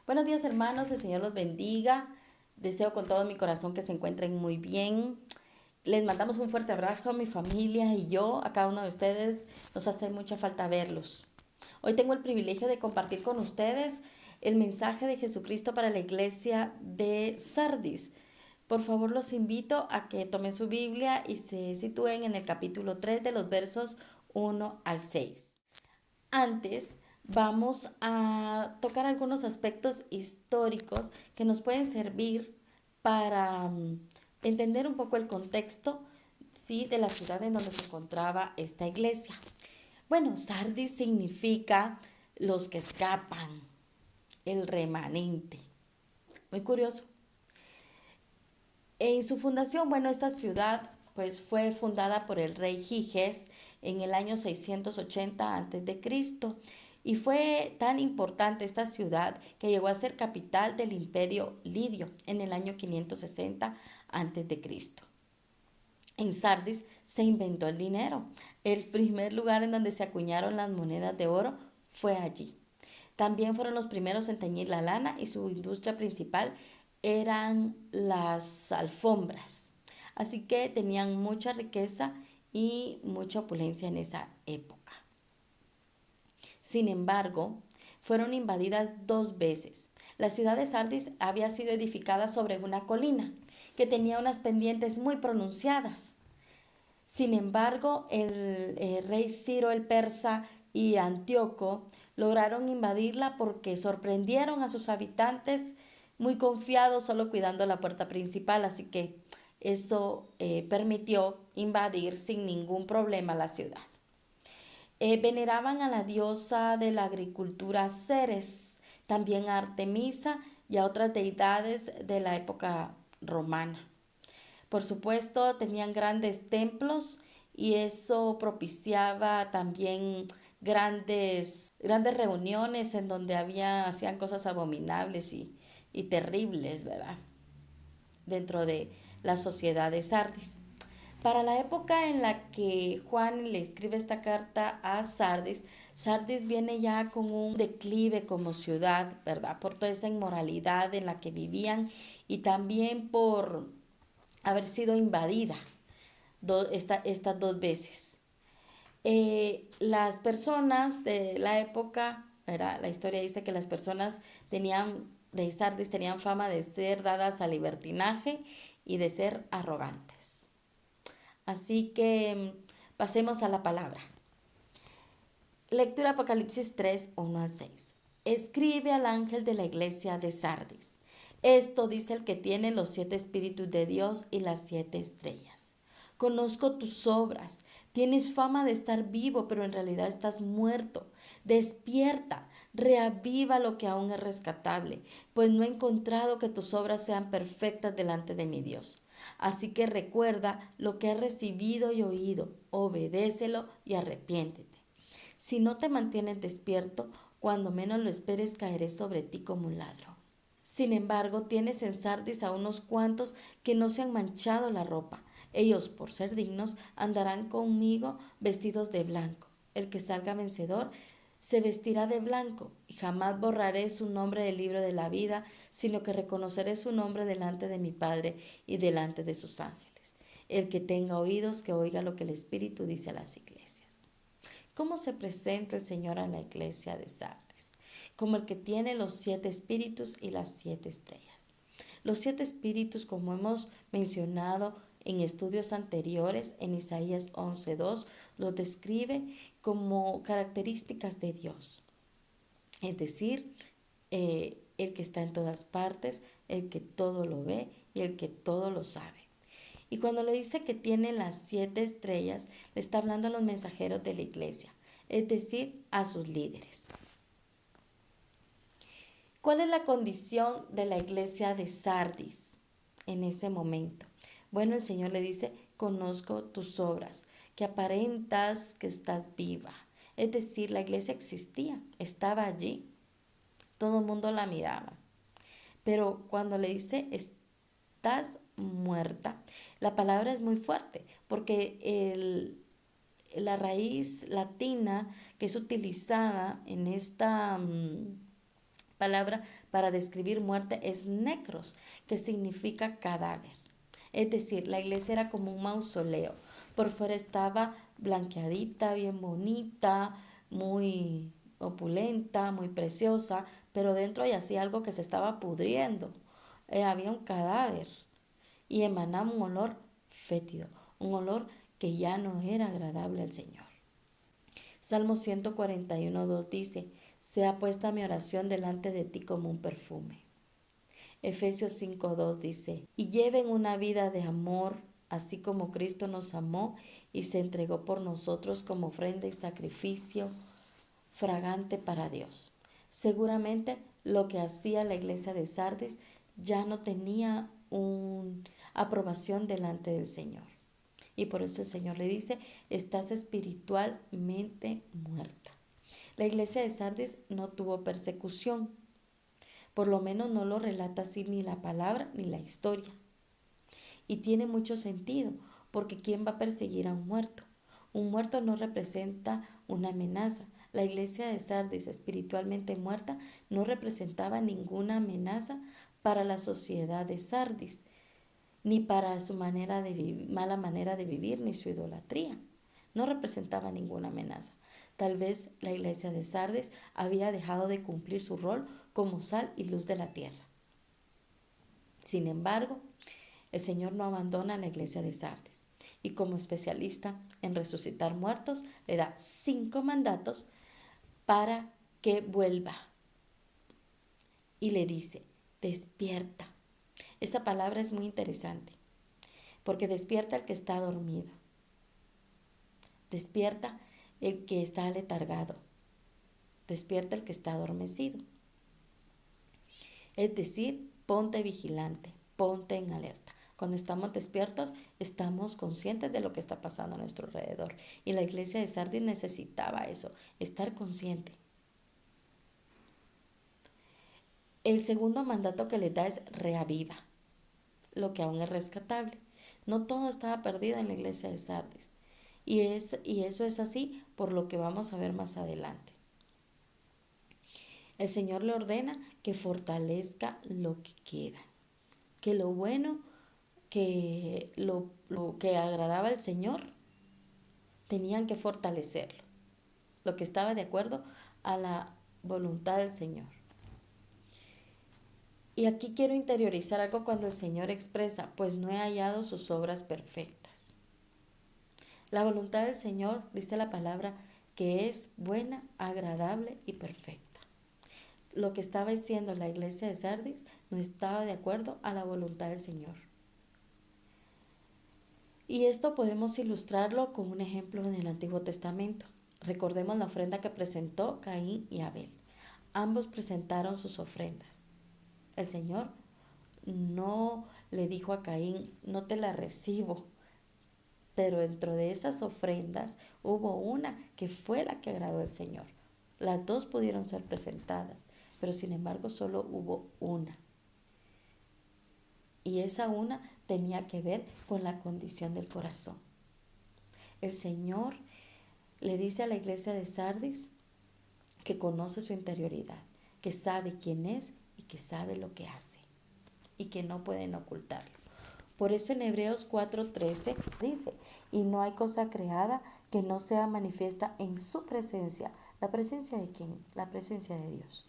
Buenos días, hermanos, el Señor los bendiga. Deseo con todo mi corazón que se encuentren muy bien. Les mandamos un fuerte abrazo a mi familia y yo, a cada uno de ustedes. Nos hace mucha falta verlos. Hoy tengo el privilegio de compartir con ustedes el mensaje de Jesucristo para la iglesia de Sardis. Por favor, los invito a que tomen su Biblia y se sitúen en el capítulo 3 de los versos 1 al 6. Antes vamos a tocar algunos aspectos históricos que nos pueden servir para entender un poco el contexto, ¿sí?, de la ciudad en donde se encontraba esta iglesia. Bueno, Sardis significa los que escapan, el remanente. Muy curioso. En su fundación, bueno, esta ciudad pues fue fundada por el rey Giges en el año 680 a.C. y fue tan importante esta ciudad que llegó a ser capital del imperio lidio en el año 560 a.C. En Sardis se inventó el dinero. El primer lugar en donde se acuñaron las monedas de oro fue allí. También fueron los primeros en teñir la lana y su industria principal eran las alfombras. Así que tenían mucha riqueza y mucha opulencia en esa época. Sin embargo, fueron invadidas 2 veces. La ciudad de Sardis había sido edificada sobre una colina que tenía unas pendientes muy pronunciadas. Sin embargo, el rey Ciro el persa y Antíoco lograron invadirla porque sorprendieron a sus habitantes muy confiados solo cuidando la puerta principal, así que eso permitió invadir sin ningún problema la ciudad. Veneraban a la diosa de la agricultura Ceres, también a Artemisa y a otras deidades de la época romana. Por supuesto, tenían grandes templos y eso propiciaba también grandes reuniones en donde hacían cosas abominables y terribles, ¿verdad? Dentro de la sociedad de Sardis. Para la época en la que Juan le escribe esta carta a Sardis, Sardis viene ya con un declive como ciudad, ¿verdad? Por toda esa inmoralidad en la que vivían y también por haber sido invadida estas 2 veces. Las personas de la época, ¿verdad? La historia dice que las personas de Sardis tenían fama de ser dadas al libertinaje y de ser arrogantes. Así que pasemos a la palabra. Lectura Apocalipsis 3, 1 al 6. Escribe al ángel de la iglesia de Sardis. Esto dice el que tiene los 7 espíritus de Dios y las 7 estrellas. Conozco tus obras. Tienes fama de estar vivo, pero en realidad estás muerto. Despierta, reaviva lo que aún es rescatable, pues no he encontrado que tus obras sean perfectas delante de mi Dios. Así que recuerda lo que has recibido y oído, obedécelo y arrepiéntete. Si no te mantienes despierto, cuando menos lo esperes caeré sobre ti como un ladrón. Sin embargo, tienes en Sardis a unos cuantos que no se han manchado la ropa. Ellos, por ser dignos, andarán conmigo vestidos de blanco. El que salga vencedor se vestirá de blanco, y jamás borraré su nombre del libro de la vida, sino que reconoceré su nombre delante de mi Padre y delante de sus ángeles. El que tenga oídos, que oiga lo que el Espíritu dice a las iglesias. ¿Cómo se presenta el Señor a la iglesia de Sardis? Como el que tiene los 7 espíritus y las 7 estrellas. Los 7 espíritus, como hemos mencionado en estudios anteriores, en Isaías 11:2, los describe como características de Dios. Es decir, el que está en todas partes, el que todo lo ve y el que todo lo sabe. Y cuando le dice que tiene las 7 estrellas, le está hablando a los mensajeros de la iglesia, es decir, a sus líderes. ¿Cuál es la condición de la iglesia de Sardis en ese momento? Bueno, el Señor le dice, conozco tus obras, que aparentas que estás viva. Es decir, la iglesia existía, estaba allí, todo el mundo la miraba. Pero cuando le dice, estás muerta, la palabra es muy fuerte, porque la raíz latina que es utilizada en esta palabra para describir muerte es necros, que significa cadáver. Es decir, la iglesia era como un mausoleo. Por fuera estaba blanqueadita, bien bonita, muy opulenta, muy preciosa, pero dentro yacía algo que se estaba pudriendo. Había un cadáver y emanaba un olor fétido, un olor que ya no era agradable al Señor. Salmo 141:2 dice, sea puesta mi oración delante de ti como un perfume. Efesios 5:2 dice, y lleven una vida de amor, así como Cristo nos amó y se entregó por nosotros como ofrenda y sacrificio fragante para Dios. Seguramente lo que hacía la iglesia de Sardis ya no tenía una aprobación delante del Señor. Y por eso el Señor le dice, estás espiritualmente muerta. La iglesia de Sardis no tuvo persecución. Por lo menos no lo relata así ni la palabra ni la historia. Y tiene mucho sentido, porque ¿quién va a perseguir a un muerto? Un muerto no representa una amenaza. La iglesia de Sardis, espiritualmente muerta, no representaba ninguna amenaza para la sociedad de Sardis, ni para su mala manera de vivir, ni su idolatría. No representaba ninguna amenaza. Tal vez la iglesia de Sardis había dejado de cumplir su rol como sal y luz de la tierra. Sin embargo, el Señor no abandona a la iglesia de Sardis y como especialista en resucitar muertos, le da 5 mandatos para que vuelva. Y le dice, despierta. Esta palabra es muy interesante porque despierta el que está dormido. Despierta el que está aletargado. Despierta el que está adormecido. Es decir, ponte vigilante, ponte en alerta. Cuando estamos despiertos, estamos conscientes de lo que está pasando a nuestro alrededor. Y la iglesia de Sardis necesitaba eso, estar consciente. El segundo mandato que les da es reaviva lo que aún es rescatable. No todo estaba perdido en la iglesia de Sardis. Y eso es así por lo que vamos a ver más adelante. El Señor le ordena que fortalezca lo que queda. Que lo bueno, que lo que agradaba al Señor, tenían que fortalecerlo. Lo que estaba de acuerdo a la voluntad del Señor. Y aquí quiero interiorizar algo cuando el Señor expresa, pues no he hallado sus obras perfectas. La voluntad del Señor, dice la palabra, que es buena, agradable y perfecta. Lo que estaba diciendo la iglesia de Sardis no estaba de acuerdo a la voluntad del Señor. Y esto podemos ilustrarlo con un ejemplo en el Antiguo Testamento. Recordemos la ofrenda que presentó Caín y Abel. Ambos presentaron sus ofrendas. El Señor no le dijo a Caín, no te la recibo. Pero dentro de esas ofrendas hubo una que fue la que agradó al Señor. Las dos pudieron ser presentadas, pero sin embargo solo hubo una. Y esa una tenía que ver con la condición del corazón. El Señor le dice a la iglesia de Sardis que conoce su interioridad, que sabe quién es y que sabe lo que hace y que no pueden ocultarlo. Por eso en Hebreos 4:13 dice, y no hay cosa creada que no sea manifiesta en su presencia. ¿La presencia de quién? La presencia de Dios.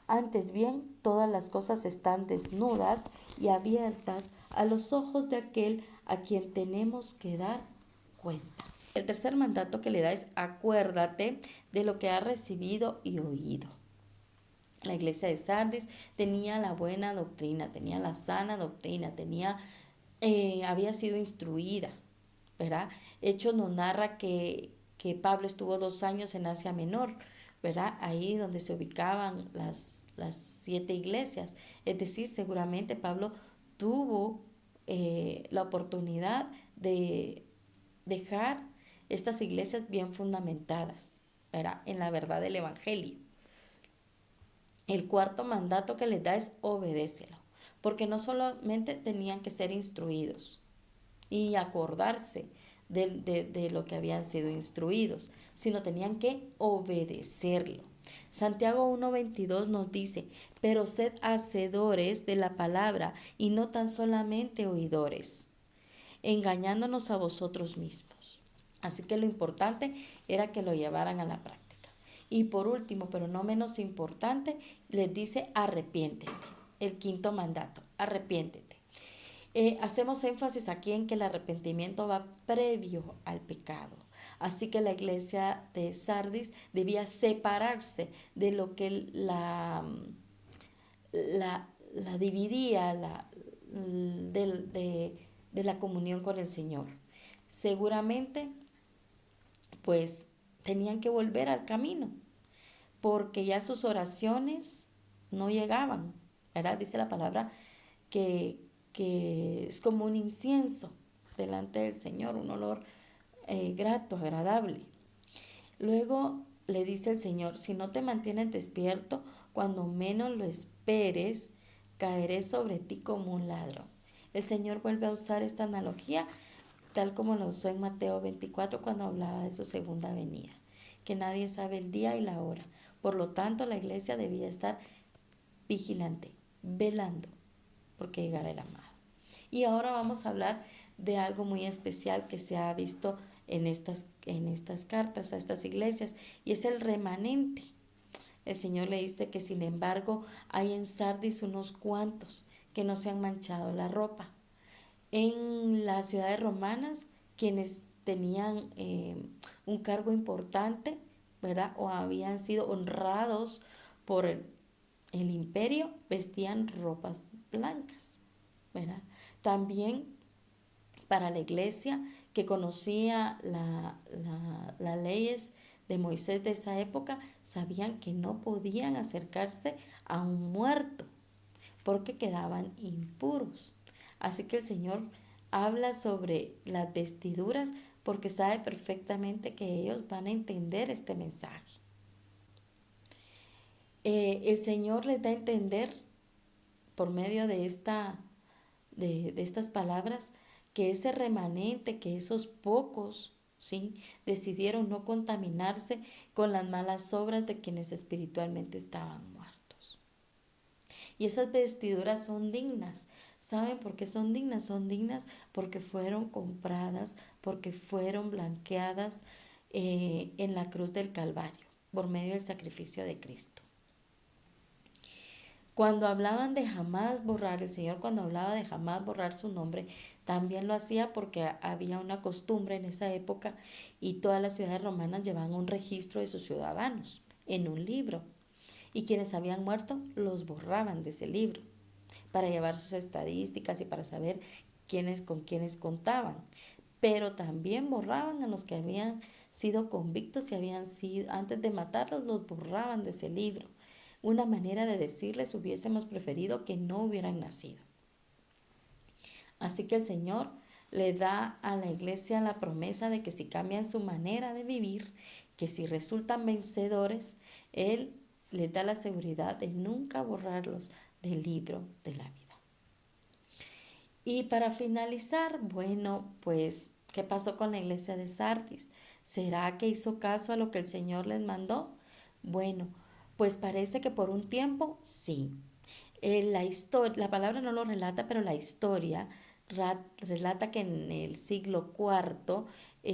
Antes bien, todas las cosas están desnudas y abiertas a los ojos de aquel a quien tenemos que dar cuenta. El tercer mandato que le da es acuérdate de lo que has recibido y oído. La iglesia de Sardis tenía la buena doctrina, tenía la sana doctrina, había sido instruida, ¿verdad? Hechos nos narra que Pablo estuvo 2 años en Asia Menor, ¿verdad? Ahí donde se ubicaban las 7 iglesias. Es decir, seguramente Pablo tuvo la oportunidad de dejar estas iglesias bien fundamentadas, ¿verdad? En la verdad del Evangelio. El cuarto mandato que les da es obedécelo, porque no solamente tenían que ser instruidos y acordarse de lo que habían sido instruidos, sino tenían que obedecerlo. Santiago 1:22 nos dice, pero sed hacedores de la palabra y no tan solamente oidores, engañándonos a vosotros mismos. Así que lo importante era que lo llevaran a la práctica. Y por último, pero no menos importante, les dice arrepiéntete. El quinto mandato, arrepiéntete. Hacemos énfasis aquí en que el arrepentimiento va previo al pecado. Así que la iglesia de Sardis debía separarse de lo que la dividía de la comunión con el Señor. Seguramente, pues, tenían que volver al camino, porque ya sus oraciones no llegaban, ¿verdad? Dice la palabra que es como un incienso delante del Señor, un olor grato, agradable. Luego le dice el Señor, si no te mantienes despierto, cuando menos lo esperes, caeré sobre ti como un ladrón. El Señor vuelve a usar esta analogía tal como lo usó en Mateo 24 cuando hablaba de su segunda venida, que nadie sabe el día y la hora. Por lo tanto, la iglesia debía estar vigilante, velando, porque llegará el amado. Y ahora vamos a hablar de algo muy especial que se ha visto en estas cartas a estas iglesias, y es el remanente. El Señor le dice que sin embargo hay en Sardis unos cuantos que no se han manchado la ropa. En las ciudades romanas, quienes tenían un cargo importante, ¿verdad? O habían sido honrados por el imperio, vestían ropas blancas, ¿verdad? También para la iglesia que conocía las leyes de Moisés de esa época, sabían que no podían acercarse a un muerto porque quedaban impuros. Así que el Señor habla sobre las vestiduras porque sabe perfectamente que ellos van a entender este mensaje. El Señor les da a entender por medio de estas palabras que ese remanente, que esos pocos, ¿sí?, decidieron no contaminarse con las malas obras de quienes espiritualmente estaban muertos. Y esas vestiduras son dignas. ¿Saben por qué son dignas? Son dignas porque fueron compradas, porque fueron blanqueadas en la cruz del Calvario, por medio del sacrificio de Cristo. Cuando hablaban de jamás borrar, el Señor cuando hablaba de jamás borrar su nombre, también lo hacía porque había una costumbre en esa época y todas las ciudades romanas llevaban un registro de sus ciudadanos en un libro. Y quienes habían muerto los borraban de ese libro para llevar sus estadísticas y para saber con quiénes contaban. Pero también borraban a los que habían sido convictos y habían sido, antes de matarlos, los borraban de ese libro. Una manera de decirles hubiésemos preferido que no hubieran nacido. Así que el Señor le da a la iglesia la promesa de que si cambian su manera de vivir, que si resultan vencedores, Él les da la seguridad de nunca borrarlos del libro de la vida. Y para finalizar, bueno, pues, ¿qué pasó con la iglesia de Sardis? ¿Será que hizo caso a lo que el Señor les mandó? Bueno, pues parece que por un tiempo sí. La palabra no lo relata, pero la historia relata que en el siglo IV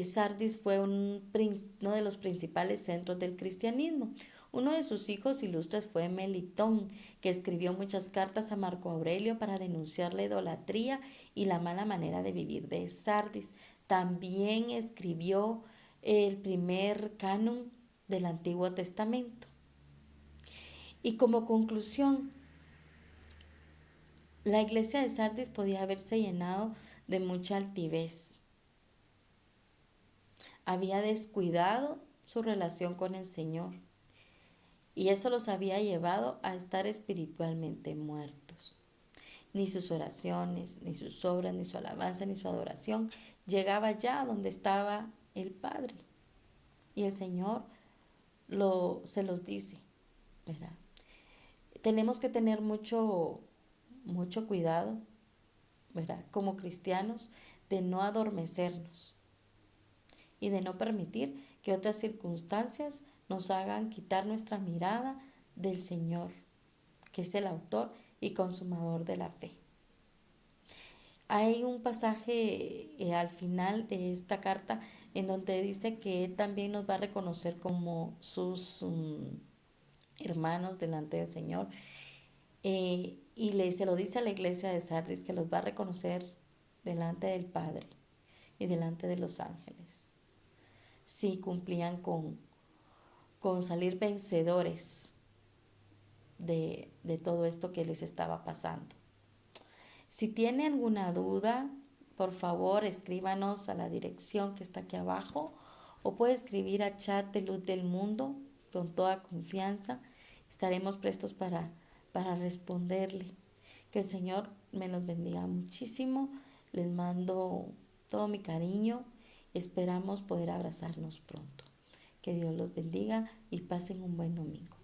Sardis fue uno de los principales centros del cristianismo. Uno de sus hijos ilustres fue Melitón, que escribió muchas cartas a Marco Aurelio para denunciar la idolatría y la mala manera de vivir de Sardis. También escribió el primer canon del Antiguo Testamento. Y como conclusión, la iglesia de Sardis podía haberse llenado de mucha altivez. Había descuidado su relación con el Señor y eso los había llevado a estar espiritualmente muertos. Ni sus oraciones, ni sus obras, ni su alabanza, ni su adoración llegaba ya donde estaba el Padre. Y el Señor se los dice, ¿verdad? Tenemos que tener mucho cuidado, ¿verdad?, como cristianos, de no adormecernos y de no permitir que otras circunstancias nos hagan quitar nuestra mirada del Señor, que es el autor y consumador de la fe. Hay un pasaje al final de esta carta en donde dice que Él también nos va a reconocer como sus hermanos delante del Señor. Se lo dice a la iglesia de Sardis que los va a reconocer delante del Padre y delante de los ángeles. Si cumplían con salir vencedores de todo esto que les estaba pasando. Si tiene alguna duda, por favor escríbanos a la dirección que está aquí abajo o puede escribir a Chat de Luz del Mundo con toda confianza. Estaremos prestos para responderle. Que el Señor me los bendiga muchísimo. Les mando todo mi cariño. Esperamos poder abrazarnos pronto. Que Dios los bendiga y pasen un buen domingo.